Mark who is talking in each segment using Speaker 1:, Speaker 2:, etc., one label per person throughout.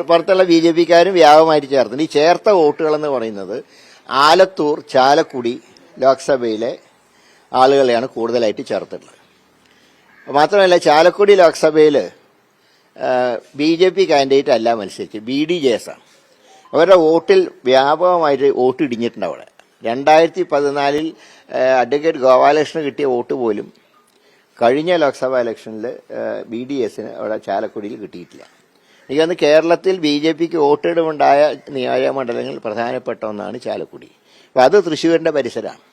Speaker 1: പുറത്തുള്ള BJPക്കാരും വ്യാപകമായിട്ട് ചേർത്തിട്ടുണ്ട്. ഈ ചേർത്ത വോട്ടുകളെന്ന് പറയുന്നത് ആലത്തൂർ, ചാലക്കുടി ലോക്സഭയിലെ ആളുകളെയാണ് കൂടുതലായിട്ട് ചേർത്തിട്ടുള്ളത്. മാത്രമല്ല ചാലക്കുടി ലോക്സഭയിൽ BJP കാൻഡിഡേറ്റ് അല്ല മത്സരിച്ച് BDJS ആണ്. അവരുടെ വോട്ടിൽ വ്യാപകമായിട്ട് വോട്ട് ഇടിഞ്ഞിട്ടുണ്ട്. അവിടെ 2014 അഡ്വക്കേറ്റ് ഗോപാലകൃഷ്ണന് കിട്ടിയ വോട്ട് പോലും കഴിഞ്ഞ ലോക്സഭാ ഇലക്ഷനിൽ BDSന് അവിടെ ചാലക്കുടിയിൽ കിട്ടിയിട്ടില്ല. എനിക്കന്ന് കേരളത്തിൽ BJPക്ക് വോട്ടിടമുണ്ടായ നിയോജകമണ്ഡലങ്ങൾ പ്രധാനപ്പെട്ട ഒന്നാണ് ചാലക്കുടി. അപ്പം അത് തൃശ്ശൂരിൻ്റെ പരിസരമാണ്.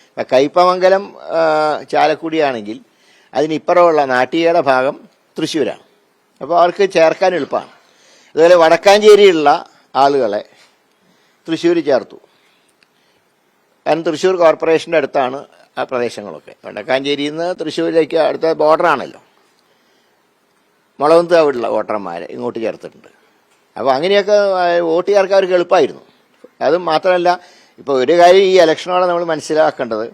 Speaker 1: അപ്പം കയ്പമംഗലം ചാലക്കുടിയാണെങ്കിൽ അതിനിപ്പുറമുള്ള നാട്ടികയുടെ ഭാഗം തൃശ്ശൂരാണ്. അപ്പോൾ അവർക്ക് ചേർക്കാൻ എളുപ്പമാണ്. അതുപോലെ വടക്കാഞ്ചേരിയിലുള്ള ആളുകളെ തൃശ്ശൂർ ചേർത്തു. കാരണം തൃശ്ശൂർ കോർപ്പറേഷൻ്റെ അടുത്താണ് ആ പ്രദേശങ്ങളൊക്കെ. വടക്കാഞ്ചേരിയിൽ നിന്ന് തൃശ്ശൂരിലേക്ക് അടുത്ത ബോർഡറാണല്ലോ. മുളകുന്താവിടുള്ള വോട്ടർമാരെ ഇങ്ങോട്ട് ചേർത്തിട്ടുണ്ട്. അപ്പോൾ അങ്ങനെയൊക്കെ വോട്ട് ചേർക്കാൻ അവർക്ക് എളുപ്പമായിരുന്നു. അതും മാത്രമല്ല, ഇപ്പോൾ ഒരു കാര്യം ഈ ഇലക്ഷനോടെ നമ്മൾ മനസ്സിലാക്കേണ്ടത്,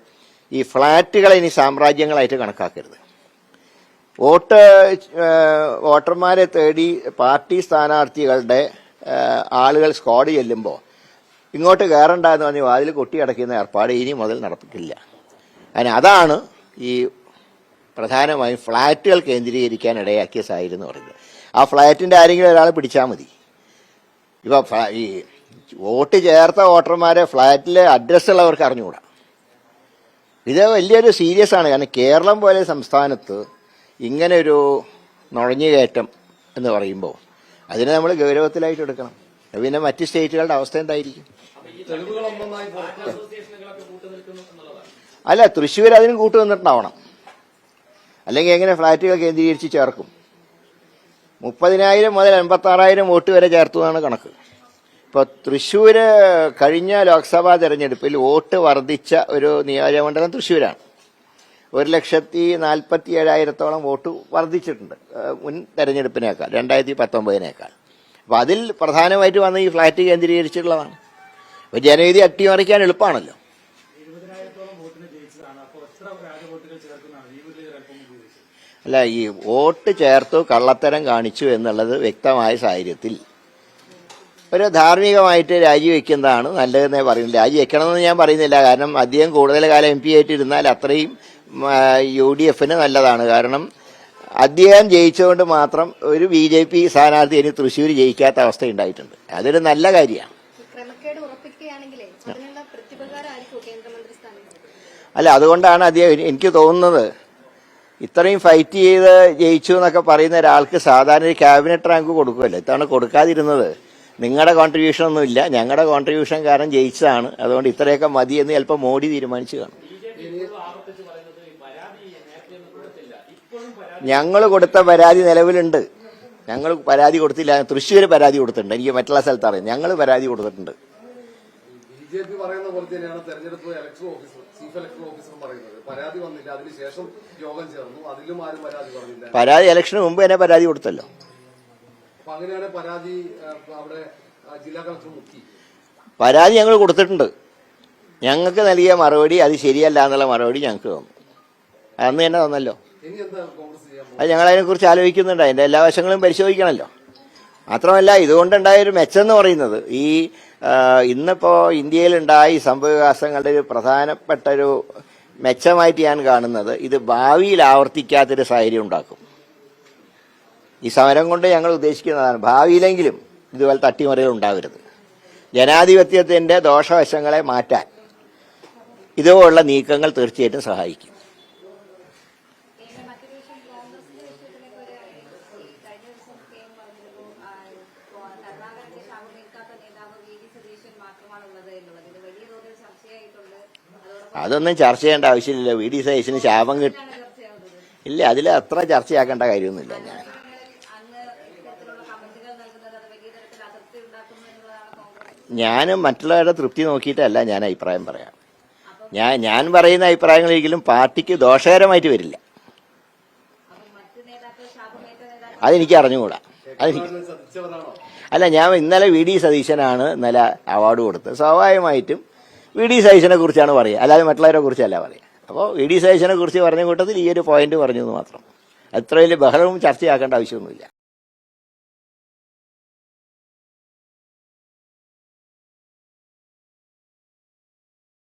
Speaker 1: ഈ ഫ്ലാറ്റുകളെ ഇനി സാമ്രാജ്യങ്ങളായിട്ട് കണക്കാക്കരുത്. വോട്ടർമാരെ തേടി പാർട്ടി സ്ഥാനാർത്ഥികളുടെ ആളുകൾ സ്ക്വാഡ് ചെല്ലുമ്പോൾ ഇങ്ങോട്ട് കയറണ്ടെന്ന് പറഞ്ഞ് വാതിൽ കൊട്ടിയടയ്ക്കുന്ന ഏർപ്പാട് ഇനി മുതൽ നടപ്പിക്കില്ല. അതാണ് ഈ പ്രധാനമായും ഫ്ലാറ്റുകൾ കേന്ദ്രീകരിക്കാൻ ഇടയാക്കിയ സാഹചര്യം എന്ന് പറയുന്നത്. ആ ഫ്ലാറ്റിൻ്റെ ആരെങ്കിലും ഒരാൾ പിടിച്ചാൽ മതി. ഇപ്പോൾ ഈ വോട്ട് ചേർത്ത വോട്ടർമാരെ ഫ്ലാറ്റിലെ അഡ്രസ്സുള്ളവർക്ക് അറിഞ്ഞുകൂടാ. ഇത് വലിയൊരു സീരിയസ് ആണ്. കാരണം കേരളം പോലെ സംസ്ഥാനത്ത് ഇങ്ങനെ ഒരു നുഴഞ്ഞുകയറ്റം എന്ന് പറയുമ്പോൾ അതിനെ നമ്മൾ ഗൗരവത്തിലായിട്ട് എടുക്കണം. പിന്നെ മറ്റ് സ്റ്റേറ്റുകളുടെ അവസ്ഥ എന്തായിരിക്കും? അല്ല, തൃശ്ശൂർ അതിനും കൂട്ടുവന്നിട്ടുണ്ടാവണം. അല്ലെങ്കിൽ എങ്ങനെ ഫ്ലാറ്റുകൾ കേന്ദ്രീകരിച്ച് ചേർക്കും? 30,000 മുതൽ 86,000 വോട്ട് വരെ ചേർത്തു എന്നാണ് കണക്ക്. ഇപ്പോൾ തൃശ്ശൂർ കഴിഞ്ഞ ലോക്സഭാ തെരഞ്ഞെടുപ്പിൽ വോട്ട് വർദ്ധിച്ച ഒരു നിയോജകമണ്ഡലം തൃശ്ശൂരാണ്. 1,47,000 വോട്ട് വർദ്ധിച്ചിട്ടുണ്ട് മുൻ തെരഞ്ഞെടുപ്പിനേക്കാൾ, 2019 അപ്പോൾ അതിൽ പ്രധാനമായിട്ട് വന്ന ഈ ഫ്ലാറ്റ് കേന്ദ്രീകരിച്ചിട്ടുള്ളതാണ്. അപ്പോൾ ജനവിധി അട്ടിമറിക്കാൻ എളുപ്പമാണല്ലോ. അല്ല, ഈ വോട്ട് ചേർത്തു കള്ളത്തരം കാണിച്ചു എന്നുള്ളത് വ്യക്തമായ സാഹചര്യത്തിൽ ഒരു ധാർമ്മികമായിട്ട് രാജിവെക്കുന്നതാണ് നല്ലതെന്നേ പറയുന്നത്. രാജിവെക്കണമെന്ന് ഞാൻ പറയുന്നില്ല. കാരണം അദ്ദേഹം കൂടുതൽ കാലം MP ആയിട്ട് ഇരുന്നാൽ അത്രയും UDFന് നല്ലതാണ്. കാരണം അദ്ദേഹം ജയിച്ചുകൊണ്ട് മാത്രം ഒരു BJP സ്ഥാനാർത്ഥി ഇനി തൃശ്ശൂർ ജയിക്കാത്ത അവസ്ഥ ഉണ്ടായിട്ടുണ്ട്. അതൊരു നല്ല കാര്യമാണ്. അല്ല, അതുകൊണ്ടാണ് അദ്ദേഹം, എനിക്ക് തോന്നുന്നത്, ഇത്രയും ഫൈറ്റ് ചെയ്ത് ജയിച്ചു എന്നൊക്കെ പറയുന്ന ഒരാൾക്ക് സാധാരണ ഒരു ക്യാബിനറ്റ് റാങ്ക് കൊടുക്കുമല്ലോ. ഇത്തവണ കൊടുക്കാതിരുന്നത് നിങ്ങളുടെ കോൺട്രിബ്യൂഷൻ ഒന്നുമില്ല, ഞങ്ങളുടെ കോൺട്രിബ്യൂഷൻ കാരണം ജയിച്ചതാണ്, അതുകൊണ്ട് ഇത്രയൊക്കെ മതി എന്ന് ചിലപ്പോൾ മോഡി തീരുമാനിച്ചു കാണും. ഞങ്ങൾ കൊടുത്ത പരാതി നിലവിലുണ്ട്. ഞങ്ങൾ പരാതി കൊടുത്തില്ല. തൃശ്ശൂർ പരാതി കൊടുത്തിട്ടുണ്ട്. എനിക്ക് മറ്റുള്ള സ്ഥലത്ത് അറിയാം. ഞങ്ങൾ പരാതി കൊടുത്തിട്ടുണ്ട്. പരാതി ഇലക്ഷന് മുമ്പ് തന്നെ പരാതി കൊടുത്തല്ലോ. പരാതി ഞങ്ങൾ കൊടുത്തിട്ടുണ്ട്. ഞങ്ങൾക്ക് നൽകിയ മറുപടി അത് ശരിയല്ല എന്നുള്ള മറുപടി ഞങ്ങൾക്ക് തന്നു. അന്ന് തന്നെ തന്നല്ലോ. അത് ഞങ്ങളതിനെക്കുറിച്ച് ആലോചിക്കുന്നുണ്ട്. അതിൻ്റെ എല്ലാ വശങ്ങളും പരിശോധിക്കണമല്ലോ. മാത്രമല്ല, ഇതുകൊണ്ടുണ്ടായൊരു മെച്ചമെന്ന് പറയുന്നത്, ഈ ഇന്നിപ്പോൾ ഇന്ത്യയിലുണ്ടായ ഈ സംഭവവികാസങ്ങളുടെ ഒരു പ്രധാനപ്പെട്ട ഒരു മെച്ചമായിട്ട് ഞാൻ കാണുന്നത്, ഇത് ഭാവിയിൽ ആവർത്തിക്കാത്തൊരു സാഹചര്യം ഉണ്ടാക്കും. ഈ സമരം കൊണ്ട് ഞങ്ങൾ ഉദ്ദേശിക്കുന്നതാണ്, ഭാവിയിലെങ്കിലും ഇതുപോലെ തട്ടിമറികൾ ഉണ്ടാവരുത്. ജനാധിപത്യത്തിൻ്റെ ദോഷവശങ്ങളെ മാറ്റാൻ ഇതുപോലുള്ള നീക്കങ്ങൾ തീർച്ചയായിട്ടും സഹായിക്കും. അതൊന്നും ചർച്ച ചെയ്യേണ്ട ആവശ്യമില്ല. VD സതീശന് ശാപം ഇല്ല, അതിൽ അത്ര ചർച്ചയാക്കേണ്ട കാര്യമൊന്നുമില്ല. ഞാനും മറ്റുള്ളവരുടെ തൃപ്തി നോക്കിയിട്ടല്ല ഞാൻ അഭിപ്രായം പറയാം. ഞാൻ പറയുന്ന അഭിപ്രായങ്ങൾ ഒരിക്കലും പാർട്ടിക്ക് ദോഷകരമായിട്ട് വരില്ല. അതെനിക്ക് അറിഞ്ഞുകൂടാ. അല്ല, ഞാൻ ഇന്നലെ VD സതീശനാണ് ഇന്നലെ അവാർഡ് കൊടുത്തത്. സ്വാഭാവികമായിട്ടും VD സതീശനെ കുറിച്ചാണ് പറയുക, അല്ലാതെ മറ്റുള്ളവരെ കുറിച്ചല്ല പറയുക. അപ്പോൾ VD സതീശനെ കുറിച്ച് പറഞ്ഞ കൂട്ടത്തിൽ ഈ ഒരു പോയിന്റ് പറഞ്ഞു എന്ന് മാത്രം. അത്ര വലിയ ബഹളവും ചർച്ചയാക്കേണ്ട ആവശ്യമൊന്നുമില്ല.